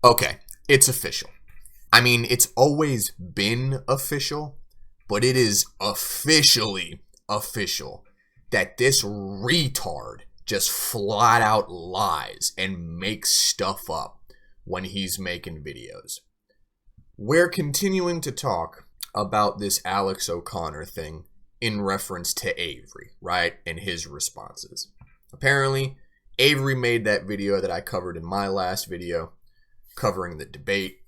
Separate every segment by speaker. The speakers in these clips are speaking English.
Speaker 1: Okay, it's official. I mean, it's always been official, but it is officially official that this retard just flat out lies and makes stuff up when he's making videos. We're continuing to talk about this Alex O'Connor thing in reference to Avery, right? And his responses. Apparently, Avery made that video that I covered in my last video covering the debate.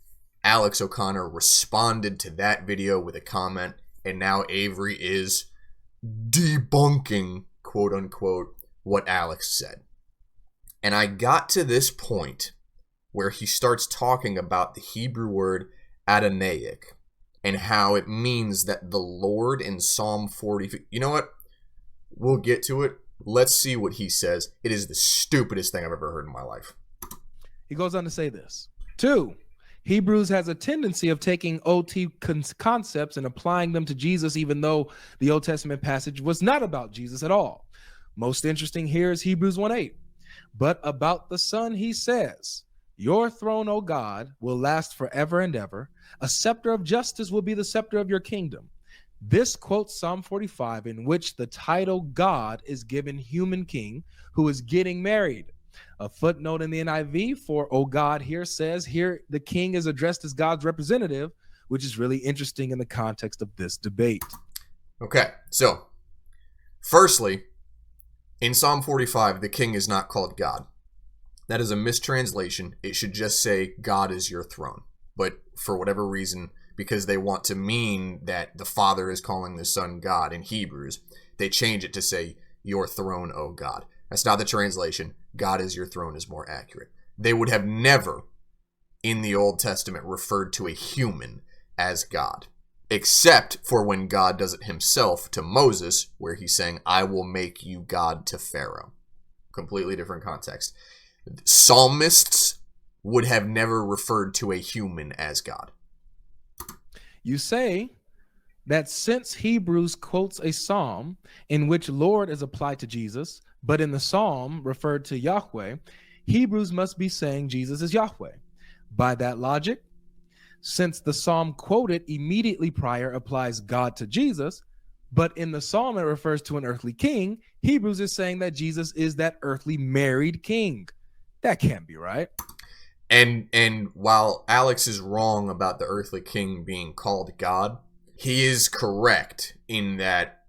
Speaker 1: Alex O'Connor responded to that video with a comment, and now Avery is debunking, quote unquote, what Alex said. And I got to this point where he starts talking about the Hebrew word adonaic and how it means that the Lord in Psalm 40. You know what? We'll get to it. Let's see what he says. It is the stupidest thing I've ever heard in my life.
Speaker 2: He goes on to say this. 2, Hebrews has a tendency of taking OT concepts and applying them to Jesus, even though the Old Testament passage was not about Jesus at all. Most interesting here is Hebrews 1:8. But about the Son he says, your throne, O God, will last forever and ever. A scepter of justice will be the scepter of your kingdom. This quotes Psalm 45, in which the title God is given human king who is getting married. A footnote in the NIV for "O God" here says, here the king is addressed as God's representative, which is really interesting in the context of this debate.
Speaker 1: Okay, so firstly, in Psalm 45, the king is not called God. That is a mistranslation. It should just say, God is your throne. But for whatever reason, because they want to mean that the Father is calling the Son God in Hebrews, they change it to say, your throne, O God. That's not the translation. God is your throne is more accurate. They would have never, in the Old Testament, referred to a human as God, except for when God does it himself to Moses, where he's saying, I will make you God to Pharaoh. Completely different context. Psalmists would have never referred to a human as God.
Speaker 2: You say that since Hebrews quotes a psalm in which Lord is applied to Jesus, but in the psalm referred to Yahweh, Hebrews must be saying Jesus is Yahweh. By that logic, since the psalm quoted immediately prior applies God to Jesus, but in the psalm it refers to an earthly king, Hebrews is saying that Jesus is that earthly married king. That can't be right.
Speaker 1: And while Alex is wrong about the earthly king being called God, he is correct in that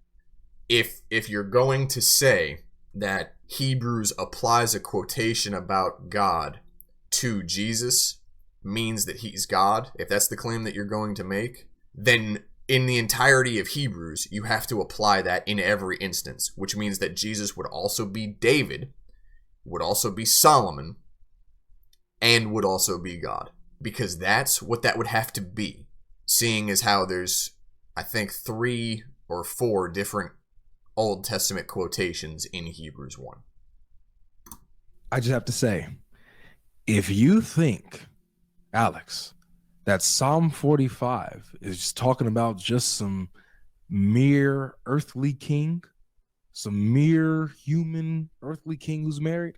Speaker 1: if you're going to say that Hebrews applies a quotation about God to Jesus means that he's God, if that's the claim that you're going to make, then in the entirety of Hebrews, you have to apply that in every instance, which means that Jesus would also be David, would also be Solomon, and would also be God. Because that's what that would have to be, seeing as how there's, I think, 3 or 4 different Old Testament quotations in Hebrews 1.
Speaker 2: I just have to say, if you think, Alex, that Psalm 45 is talking about just some mere earthly king, some mere human earthly king who's married,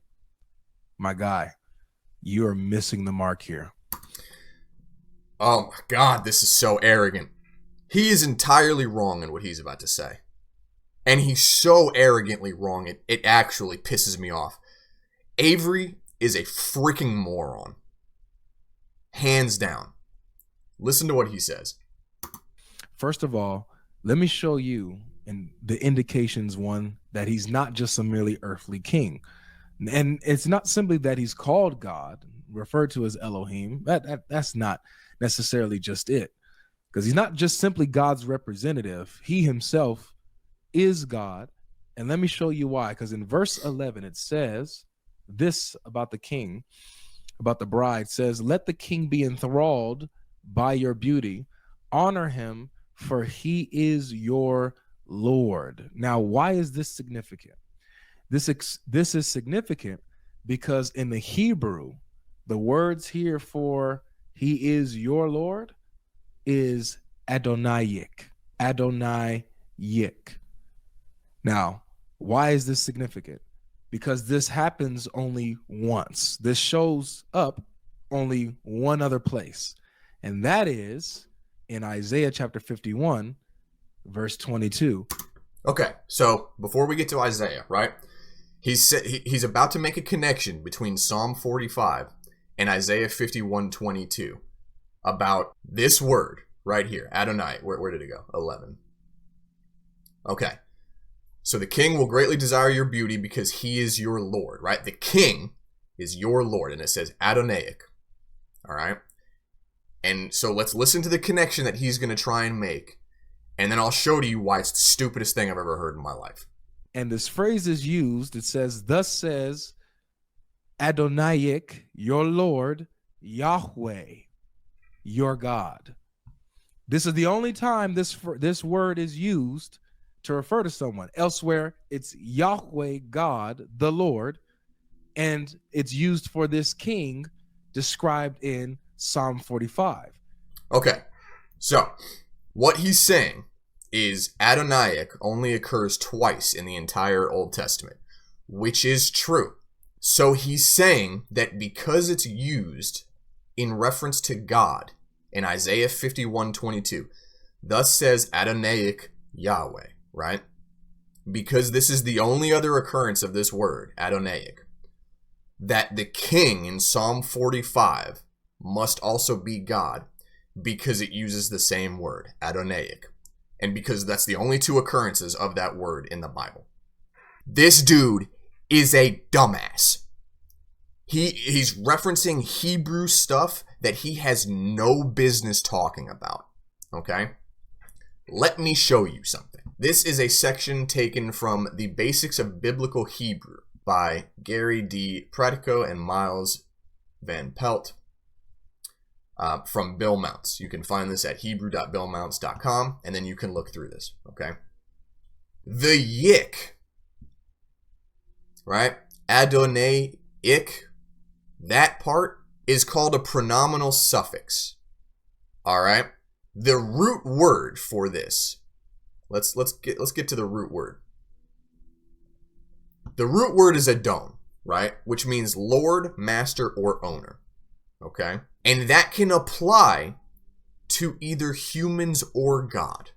Speaker 2: my guy, you are missing the mark here.
Speaker 1: Oh my God, this is so arrogant. He is entirely wrong in what he's about to say. And he's so arrogantly wrong, it actually pisses me off. Avery is a freaking moron. Hands down. Listen to what he says.
Speaker 2: First of all, let me show you in the indications, one, that he's not just a merely earthly king. And it's not simply that he's called God, referred to as Elohim. That's not necessarily just it. Because he's not just simply God's representative. He himself is God. And let me show you why. Because in verse 11, it says this about the king, about the bride, says, let the king be enthralled by your beauty. Honor him, for he is your Lord. Now, why is this significant? This is significant because in the Hebrew, the words here for he is your Lord is adonaic. Adonaic. Now, why is this significant? Because this happens only once. This shows up only one other place, and that is in Isaiah chapter 51, verse 22.
Speaker 1: Okay, so before we get to Isaiah, right? He's about to make a connection between Psalm 45 and Isaiah 51:22 about this word right here, Adonai. Where did it go? 11. Okay. So the king will greatly desire your beauty because he is your Lord, right? The king is your Lord, and it says adonaic. All right? And so let's listen to the connection that he's going to try and make, and then I'll show to you why it's the stupidest thing I've ever heard in my life.
Speaker 2: And this phrase is used. It says, thus says adonaic, your Lord, Yahweh, your God. This is the only time this word is used to refer to someone. Elsewhere, it's Yahweh, God, the Lord, and it's used for this king described in Psalm 45.
Speaker 1: Okay, so what he's saying is adonaic only occurs twice in the entire Old Testament, which is true. So he's saying that because it's used in reference to God in Isaiah 51:22, thus says adonaic Yahweh, right? Because this is the only other occurrence of this word, adonaic, that the king in Psalm 45 must also be God because it uses the same word, adonaic, and because that's the only two occurrences of that word in the Bible. This dude is a dumbass. He's referencing Hebrew stuff that he has no business talking about, okay? Let me show you something. This is a section taken from The Basics of Biblical Hebrew by Gary D. Pratico and Miles Van Pelt from Bill Mounts. You can find this at hebrew.billmounts.com, and then you can look through this, okay? The yik, right? Adonaic, that part is called a pronominal suffix, all right? The root word for this, let's get to the root word. The root word is adon, right? Which means Lord, master, or owner, okay? And that can apply to either humans or God.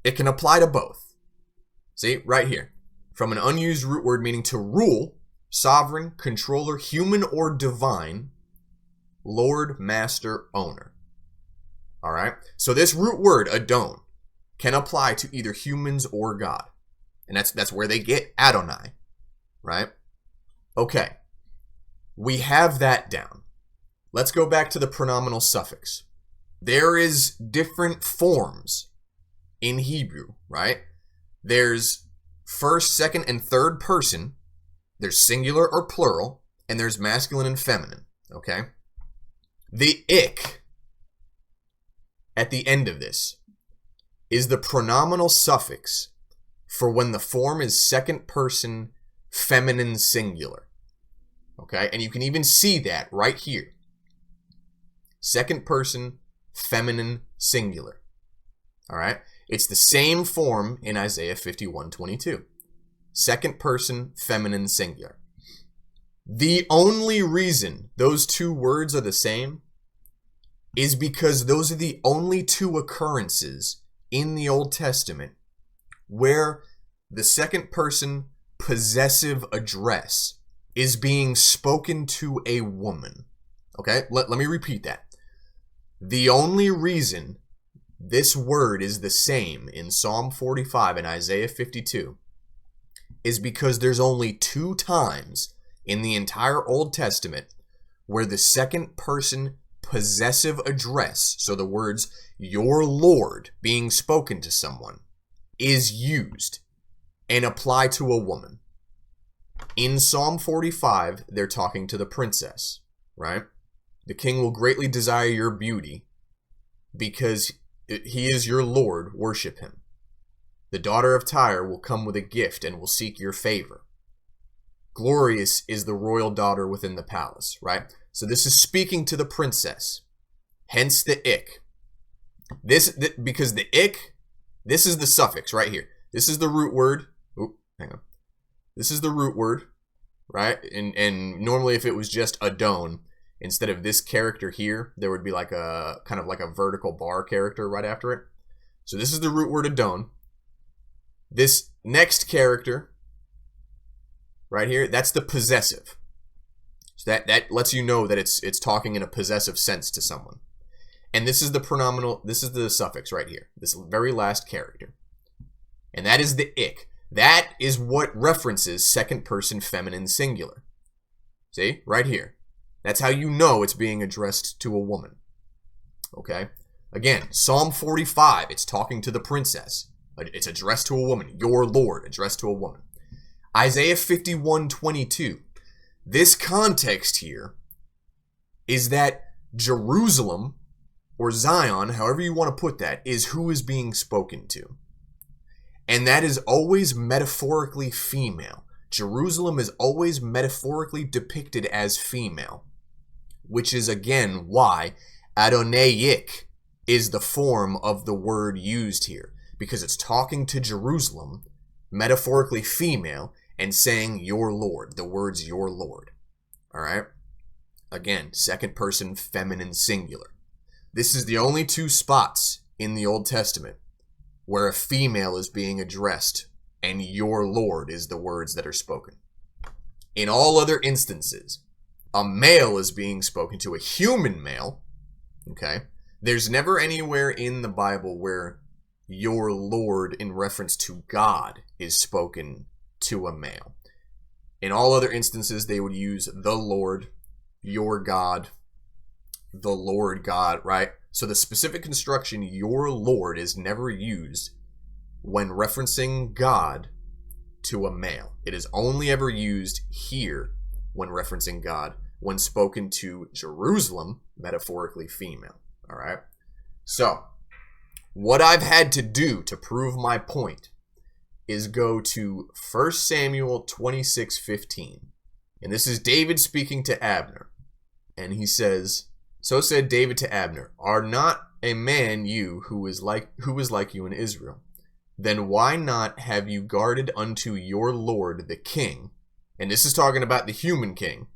Speaker 1: It can apply to both. See, right here. From an unused root word meaning to rule, sovereign, controller, human or divine, Lord, master, owner. All right? So this root word, adon, can apply to either humans or God. And that's where they get Adonai, right? Okay. We have that down. Let's go back to the pronominal suffix. There is different forms in Hebrew, right? There's first, second, and third person. There's singular or plural, and there's masculine and feminine, okay? The ik at the end of this is the pronominal suffix for when the form is second person feminine singular, okay? And you can even see that right here. Second person feminine singular, all right? It's the same form in Isaiah 51:22. Second person feminine singular. The only reason those two words are the same is because those are the only two occurrences in the Old Testament where the second person possessive address is being spoken to a woman. Okay, let me repeat that. The only reason this word is the same in Psalm 45 and Isaiah 52 is because there's only two times in the entire Old Testament where the second person possessive address, so the words your Lord being spoken to someone, is used and apply to a woman. In Psalm 45, they're talking to the princess, right? The king will greatly desire your beauty because he is your Lord, worship him. The daughter of Tyre will come with a gift and will seek your favor. Glorious is the royal daughter within the palace, right? So this is speaking to the princess. Hence the ik. Because the ik, this is the suffix right here. This is the root word. Hang on. This is the root word, right? And normally if it was just adon, instead of this character here, there would be like a kind of like a vertical bar character right after it. So this is the root word adon. This next character right here, that's the possessive. So that lets you know that it's talking in a possessive sense to someone. And this is the pronominal, this is the suffix right here, this very last character. And that is the ik. That is what references second person feminine singular. See, right here. That's how you know it's being addressed to a woman. Okay? Again, Psalm 45, it's talking to the princess. It's addressed to a woman. Your Lord, addressed to a woman. Isaiah 51:22. This context here is that Jerusalem, or Zion, however you want to put that, is who is being spoken to. And that is always metaphorically female. Jerusalem is always metaphorically depicted as female, which is again why adonaic is the form of the word used here, because it's talking to Jerusalem, metaphorically female, and saying your Lord, the words your Lord. All right? Again, second person feminine singular. This is the only two spots in the Old Testament where a female is being addressed and your Lord is the words that are spoken. In all other instances, a male is being spoken to, a human male, okay? There's never anywhere in the Bible where your Lord in reference to God is spoken to a male. In all other instances, they would use the Lord, your God, the Lord God, right? So the specific construction, your Lord, is never used when referencing God to a male. It is only ever used here when referencing God, when spoken to Jerusalem, metaphorically female. All right? So, what I've had to do to prove my point is go to 1 Samuel 26:15. And this is David speaking to Abner. And he says, so said David to Abner, are not a man you who is like you in Israel? Then why not have you guarded unto your Lord the king? And this is talking about the human king.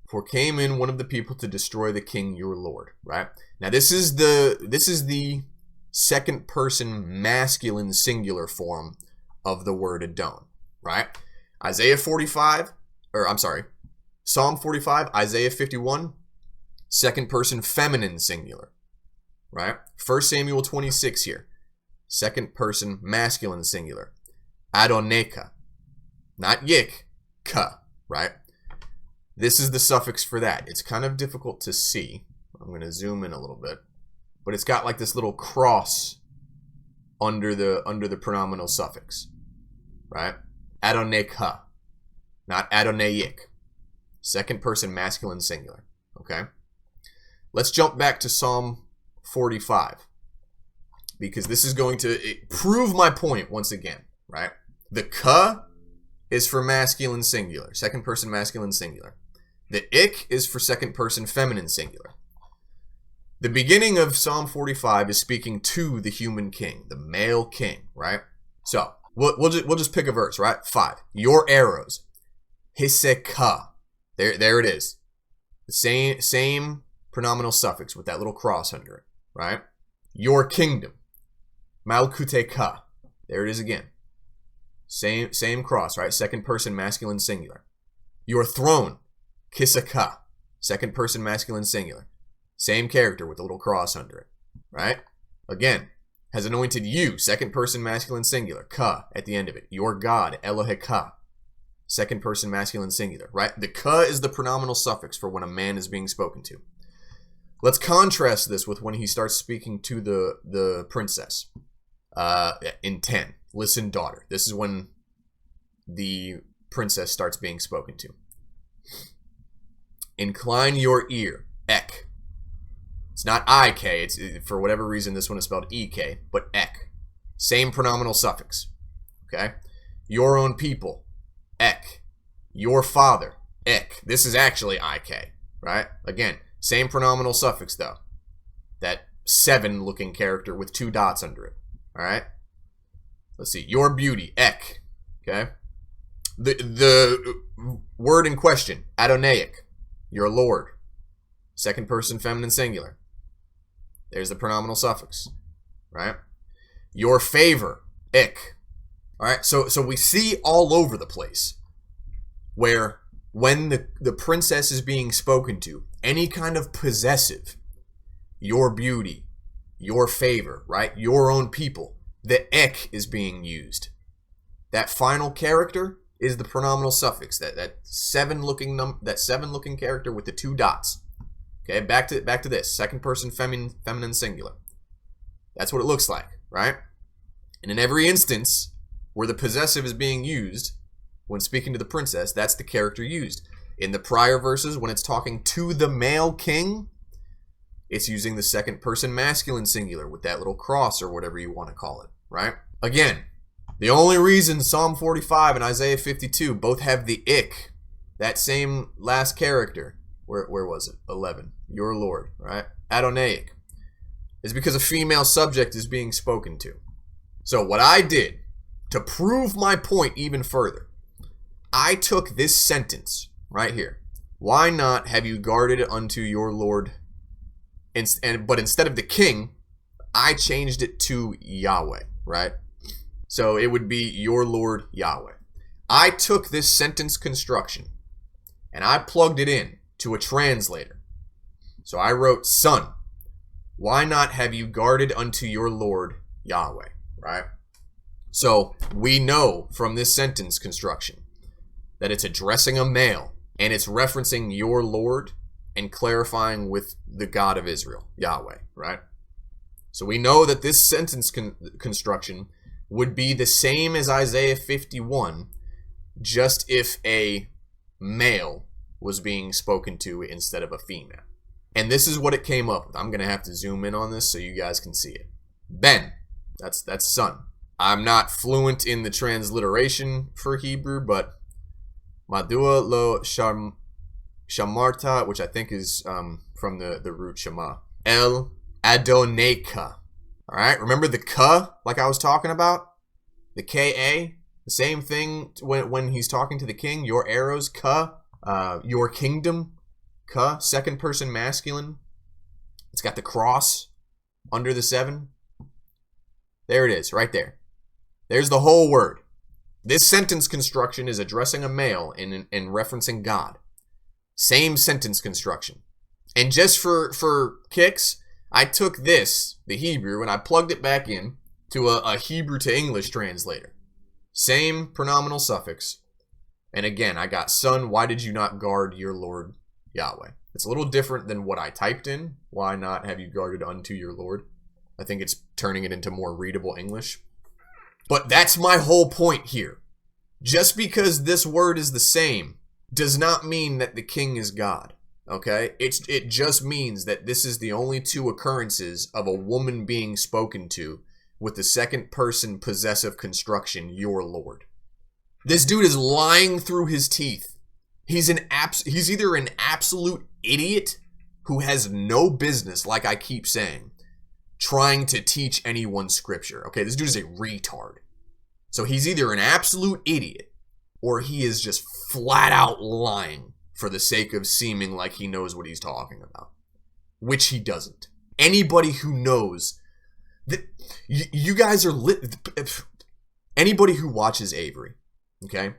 Speaker 1: For came in one of the people to destroy the king your Lord. Right? Now this is the second person masculine singular form of the word adon. Right? Psalm 45, Isaiah 51. Second person feminine singular, right? 1 Samuel 26 here. Second person masculine singular. Adonaica. Not yik, ka, right? This is the suffix for that. It's kind of difficult to see. I'm going to zoom in a little bit. But it's got like this little cross under the pronominal suffix, right? Adonaica. Not adonaic. Second person masculine singular, okay? Let's jump back to Psalm 45, because this is going to prove my point once again, right? The ka is for masculine singular, second person masculine singular. The ik is for second person feminine singular. The beginning of Psalm 45 is speaking to the human king, the male king, right? So we'll just pick a verse, right? 5. Your arrows, hiseka. There it is. The same pronominal suffix with that little cross under it, right? Your kingdom, malkuteka. There it is again. Same cross, right? Second person masculine singular. Your throne, kisaka. Second person masculine singular. Same character with a little cross under it, right? Again, has anointed you, second person masculine singular, ka at the end of it. Your God, Eloheka. Second person masculine singular, right? The ka is the pronominal suffix for when a man is being spoken to. Let's contrast this with when he starts speaking to the princess in 10. Listen, daughter. This is when the princess starts being spoken to. Incline your ear, ek. It's not ik. It's for whatever reason this one is spelled ek, but ek. Same pronominal suffix. Okay. Your own people, ek. Your father, ek. This is actually ik, right? Again. Same pronominal suffix, though. That 7-looking character with 2 dots under it. All right? Let's see. Your beauty, ek. Okay? The word in question, adonaic. Your Lord. Second person feminine singular. There's the pronominal suffix, right? Your favor, ik. All right, so we see all over the place where when the princess is being spoken to, any kind of possessive, your beauty, your favor, right? Your own people, the ek is being used. That final character is the pronominal suffix, that seven looking character with the two dots. Okay, back to this. Second person feminine singular. That's what it looks like, right? And in every instance where the possessive is being used, when speaking to the princess, that's the character used. In the prior verses, when it's talking to the male king, it's using the second person masculine singular with that little cross or whatever you want to call it, right? Again, the only reason Psalm 45 and Isaiah 52 both have the ik, that same last character, where was it? 11. Your Lord, right? Adonaic, is because a female subject is being spoken to. So what I did to prove my point even further, I took this sentence right here. Why not have you guarded unto your Lord? But instead of the king, I changed it to Yahweh, right? So it would be your Lord Yahweh. I took this sentence construction and I plugged it in to a translator. So I wrote, son, why not have you guarded unto your Lord Yahweh, right? So we know from this sentence construction that it's addressing a male and it's referencing your Lord and clarifying with the God of Israel, Yahweh, right? So we know that this sentence construction would be the same as Isaiah 51, just if a male was being spoken to instead of a female. And this is what it came up with. I'm going to have to zoom in on this so you guys can see it. Ben, that's son. I'm not fluent in the transliteration for Hebrew, but Madua lo shamarta, which I think is from the root shema. El adonaic. All right, remember the ka, like I was talking about? The ka, the same thing when he's talking to the king. Your arrows, ka. Your kingdom, ka, second person masculine. It's got the cross under the 7. There it is, right there. There's the whole word. This sentence construction is addressing a male and referencing God. Same sentence construction. And just for kicks, I took this, the Hebrew, and I plugged it back in to a Hebrew to English translator. Same pronominal suffix. And again, I got, son, why did you not guard your Lord Yahweh? It's a little different than what I typed in. Why not have you guarded unto your Lord? I think it's turning it into more readable English. But that's my whole point here. Just because this word is the same does not mean that the king is God. Okay? It just means that this is the only 2 occurrences of a woman being spoken to with the second person possessive construction, your Lord. This dude is lying through his teeth. He's either an absolute idiot who has no business, like I keep saying, trying to teach anyone scripture. Okay, this dude is a retard. So he's either an absolute idiot or he is just flat out lying for the sake of seeming like he knows what he's talking about, which he doesn't. Anybody who knows that you guys are anybody who watches Avery, okay?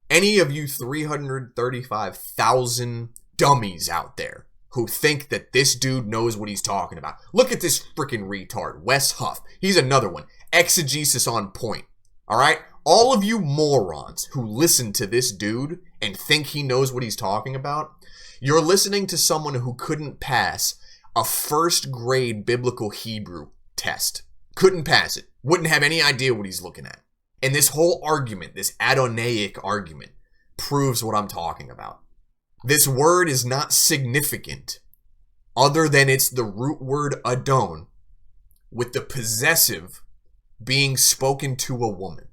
Speaker 1: Any of you 335,000 dummies out there who think that this dude knows what he's talking about. Look at this freaking retard, Wes Huff. He's another one. Exegesis on point. All right? All of you morons who listen to this dude and think he knows what he's talking about, you're listening to someone who couldn't pass a first grade biblical Hebrew test. Couldn't pass it. Wouldn't have any idea what he's looking at. And this whole argument, this adonaic argument, proves what I'm talking about. This word is not significant other than it's the root word adon with the possessive being spoken to a woman.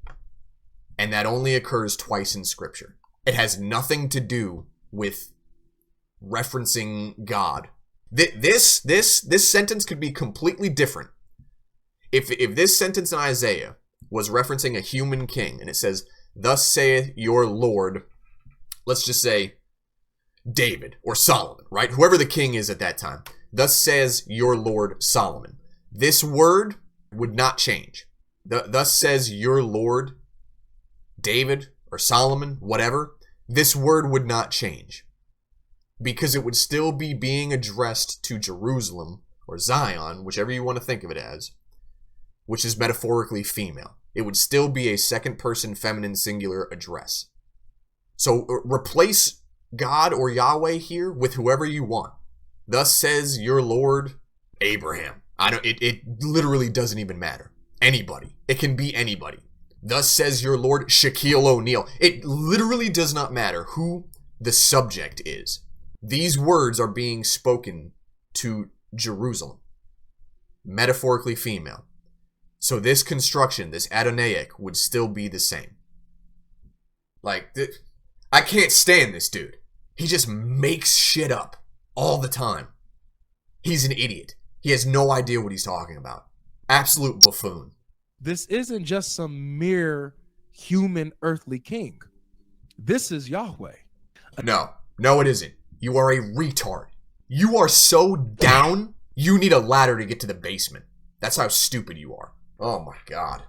Speaker 1: And that only occurs twice in scripture. It has nothing to do with referencing God. This sentence could be completely different. If this sentence in Isaiah was referencing a human king and it says, thus saith your Lord, let's just say, David or Solomon, right? Whoever the king is at that time. Thus says your Lord Solomon. This word would not change. Thus says your Lord David or Solomon, whatever. This word would not change because it would still be being addressed to Jerusalem or Zion, whichever you want to think of it as, which is metaphorically female. It would still be a second person feminine singular address. So replace God or Yahweh here with whoever you want. Thus says your Lord Abraham. It literally doesn't even matter. Anybody. It can be anybody. Thus says your Lord Shaquille O'Neal. It literally does not matter who the subject is. These words are being spoken to Jerusalem. Metaphorically female. So this construction, this adonaic, would still be the same. Like, I can't stand this dude. He just makes shit up all the time. He's an idiot. He has no idea what he's talking about. Absolute buffoon.
Speaker 2: This isn't just some mere human earthly king. This is Yahweh.
Speaker 1: No, it isn't. You are a retard. You are so down, you need a ladder to get to the basement. That's how stupid you are. Oh my God.